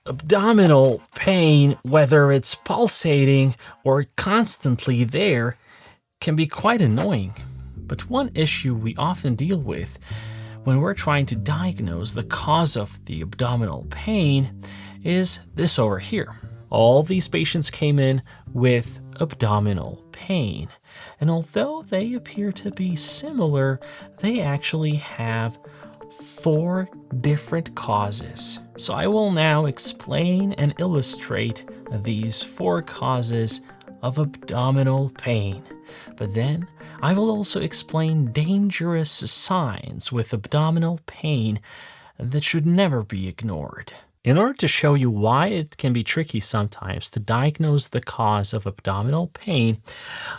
Abdominal pain, whether it's pulsating or constantly there, can be quite annoying. But one issue we often deal with when we're trying to diagnose the cause of the abdominal pain is this over here. All these patients came in with abdominal pain, and although they appear to be similar, they actually have 4 different causes. So I will now explain and illustrate these 4 causes of abdominal pain. But then I will also explain dangerous signs with abdominal pain that should never be ignored. In order to show you why it can be tricky sometimes to diagnose the cause of abdominal pain,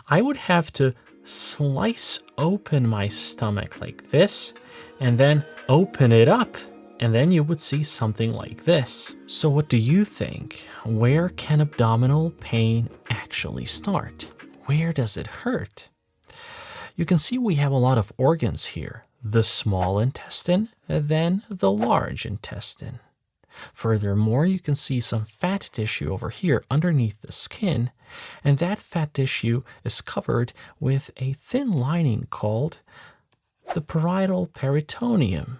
I would have to slice open my stomach like this and then open it up, and then you would see something like this. So what do you think? Where can abdominal pain actually start? Where does it hurt? You can see we have a lot of organs here. The small intestine, and then the large intestine. Furthermore, you can see some fat tissue over here underneath the skin, and that fat tissue is covered with a thin lining called the parietal peritoneum.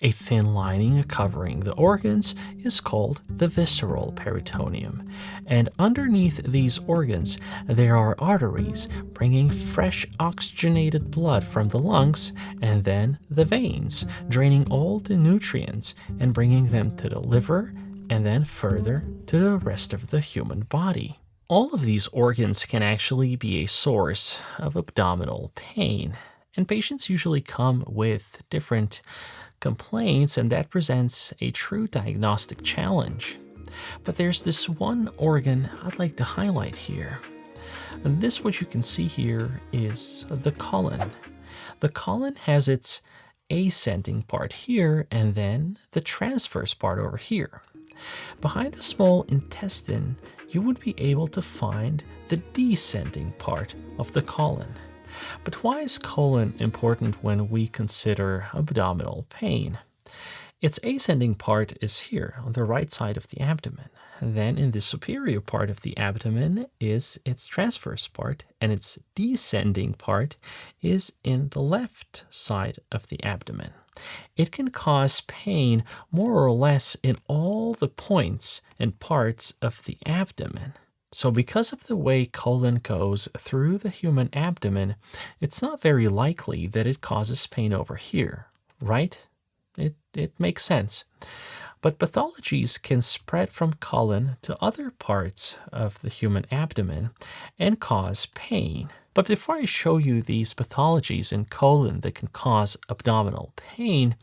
A thin lining covering the organs is called the visceral peritoneum, and underneath these organs there are arteries bringing fresh oxygenated blood from the lungs, and then the veins draining all the nutrients and bringing them to the liver and then further to the rest of the human body. All of these organs can actually be a source of abdominal pain, and patients usually come with different complaints, and that presents a true diagnostic challenge. But there's this one organ I'd like to highlight here. And this, what you can see here, is the colon. The colon has its ascending part here and then the transverse part over here. Behind the small intestine, you would be able to find the descending part of the colon. But why is colon important when we consider abdominal pain? Its ascending part is here on the right side of the abdomen. And then in the superior part of the abdomen is its transverse part, and its descending part is in the left side of the abdomen. It can cause pain more or less in all the points and parts of the abdomen. So because of the way colon goes through the human abdomen, it's not very likely that it causes pain over here, right? It makes sense. But pathologies can spread from colon to other parts of the human abdomen and cause pain. But before I show you these pathologies in colon that can cause abdominal pain,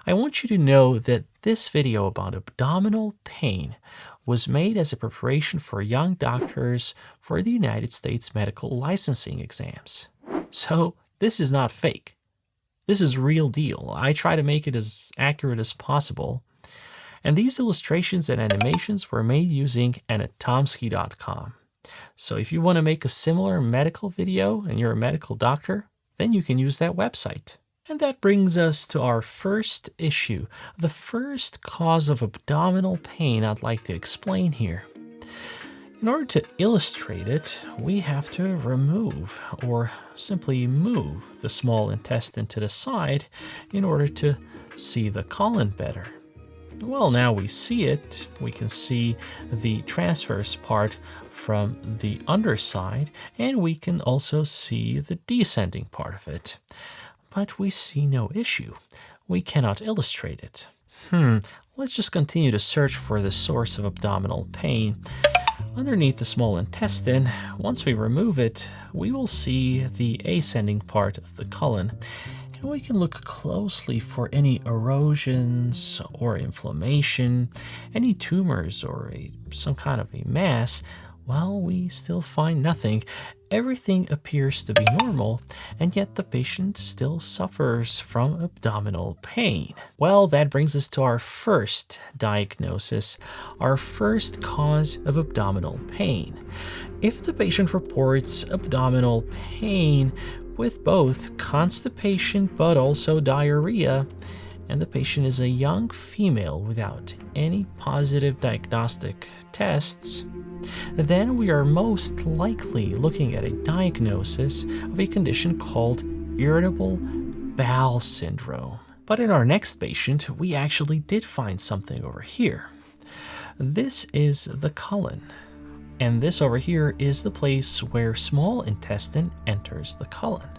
I want you to know that this video about abdominal pain was made as a preparation for young doctors for the United States medical licensing exams. So this is not fake. This is real deal. I try to make it as accurate as possible. And these illustrations and animations were made using anatomsky.com. So if you want to make a similar medical video and you're a medical doctor, then you can use that website. And that brings us to our first issue, the first cause of abdominal pain I'd like to explain here. In order to illustrate it, we have to remove or simply move the small intestine to the side in order to see the colon better. Well, now we see it. We can see the transverse part from the underside, and we can also see the descending part of it. But we see no issue. We cannot illustrate it. Let's just continue to search for the source of abdominal pain. Underneath the small intestine, once we remove it, we will see the ascending part of the colon. And we can look closely for any erosions or inflammation, any tumors or some kind of a mass. Well, we still find nothing. Everything appears to be normal, and yet the patient still suffers from abdominal pain. Well, that brings us to our first diagnosis, our first cause of abdominal pain. If the patient reports abdominal pain with both constipation but also diarrhea, and the patient is a young female without any positive diagnostic tests, then we are most likely looking at a diagnosis of a condition called irritable bowel syndrome. But in our next patient, we actually did find something over here. This is the colon, and this over here is the place where small intestine enters the colon.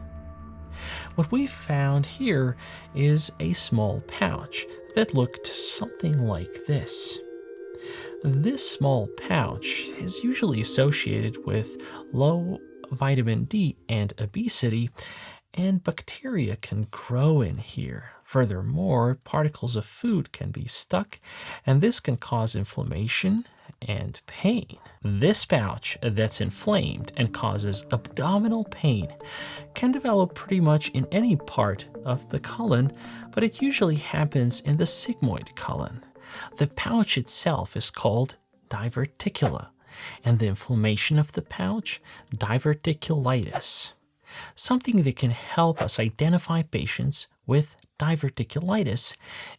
What we found here is a small pouch that looked something like this. This small pouch is usually associated with low vitamin D and obesity, and bacteria can grow in here. Furthermore, particles of food can be stuck, and this can cause inflammation and pain. This pouch that's inflamed and causes abdominal pain can develop pretty much in any part of the colon, but it usually happens in the sigmoid colon. The pouch itself is called diverticula, and the inflammation of the pouch, diverticulitis. Something that can help us identify patients with diverticulitis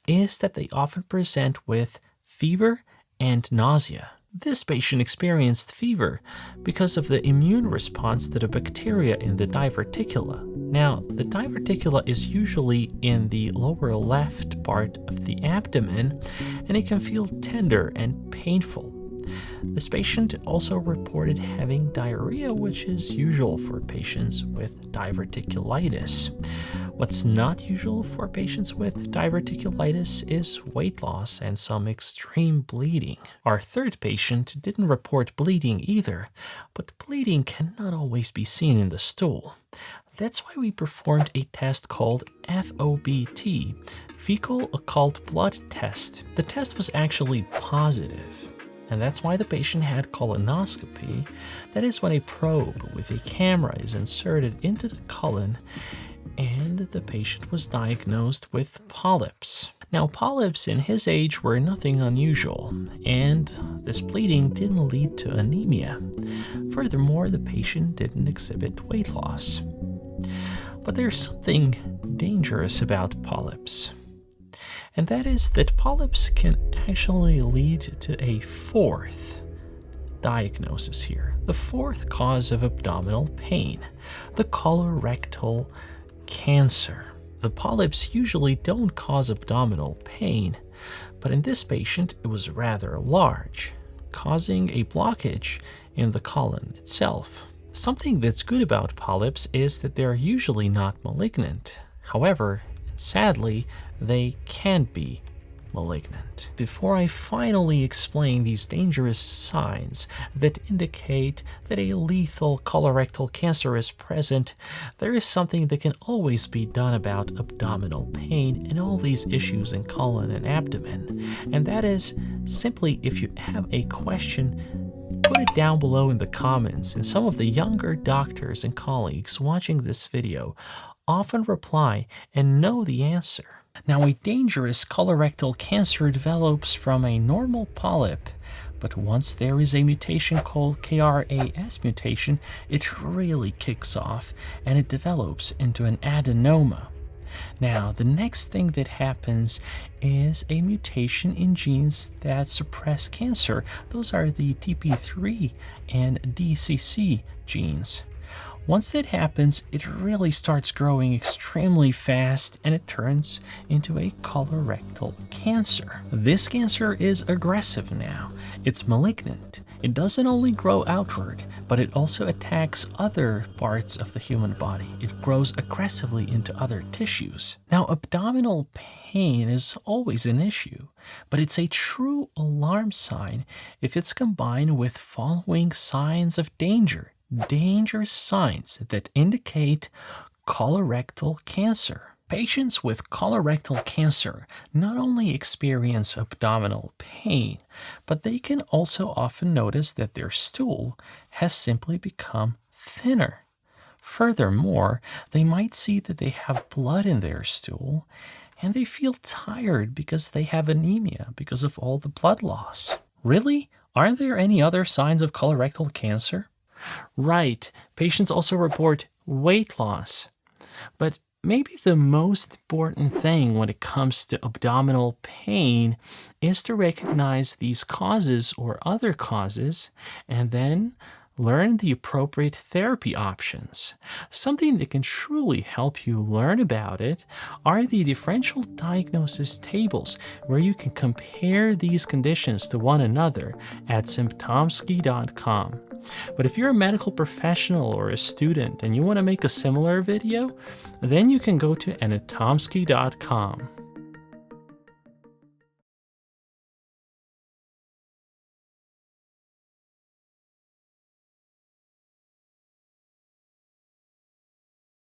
is that they often present with fever and nausea. This patient experienced fever because of the immune response to the bacteria in the diverticula. Now, the diverticula is usually in the lower left part of the abdomen, and it can feel tender and painful. This patient also reported having diarrhea, which is usual for patients with diverticulitis. What's not usual for patients with diverticulitis is weight loss and some extreme bleeding. Our third patient didn't report bleeding either, but bleeding cannot always be seen in the stool. That's why we performed a test called FOBT, fecal occult blood test. The test was actually positive, and that's why the patient had colonoscopy. That is when a probe with a camera is inserted into the colon, and the patient was diagnosed with polyps. Now, polyps in his age were nothing unusual, and this bleeding didn't lead to anemia. Furthermore, the patient didn't exhibit weight loss. But there's something dangerous about polyps, and that is that polyps can actually lead to a fourth diagnosis here. The fourth cause of abdominal pain, the colorectal cancer. The polyps usually don't cause abdominal pain, but in this patient it was rather large, causing a blockage in the colon itself. Something that's good about polyps is that they're usually not malignant. However, sadly, they can be malignant. Before I finally explain these dangerous signs that indicate that a lethal colorectal cancer is present, there is something that can always be done about abdominal pain and all these issues in colon and abdomen. And that is simply, if you have a question, put it down below in the comments, and some of the younger doctors and colleagues watching this video often reply and know the answer. Now, a dangerous colorectal cancer develops from a normal polyp, but once there is a mutation called KRAS mutation, it really kicks off and it develops into an adenoma. Now, the next thing that happens is a mutation in genes that suppress cancer. Those are the TP3 and DCC genes. Once that happens, it really starts growing extremely fast and it turns into a colorectal cancer. This cancer is aggressive now. It's malignant. It doesn't only grow outward, but it also attacks other parts of the human body. It grows aggressively into other tissues. Now, abdominal pain is always an issue, but it's a true alarm sign if it's combined with following signs of danger. Dangerous signs that indicate colorectal cancer. Patients with colorectal cancer not only experience abdominal pain, but they can also often notice that their stool has simply become thinner. Furthermore, they might see that they have blood in their stool, and they feel tired because they have anemia because of all the blood loss. Really? Aren't there any other signs of colorectal cancer? Right, patients also report weight loss. But Maybe the most important thing when it comes to abdominal pain is to recognize these causes or other causes and then learn the appropriate therapy options. Something that can truly help you learn about it are the differential diagnosis tables, where you can compare these conditions to one another at symptomsky.com. But if you're a medical professional or a student and you want to make a similar video, then you can go to anatomsky.com.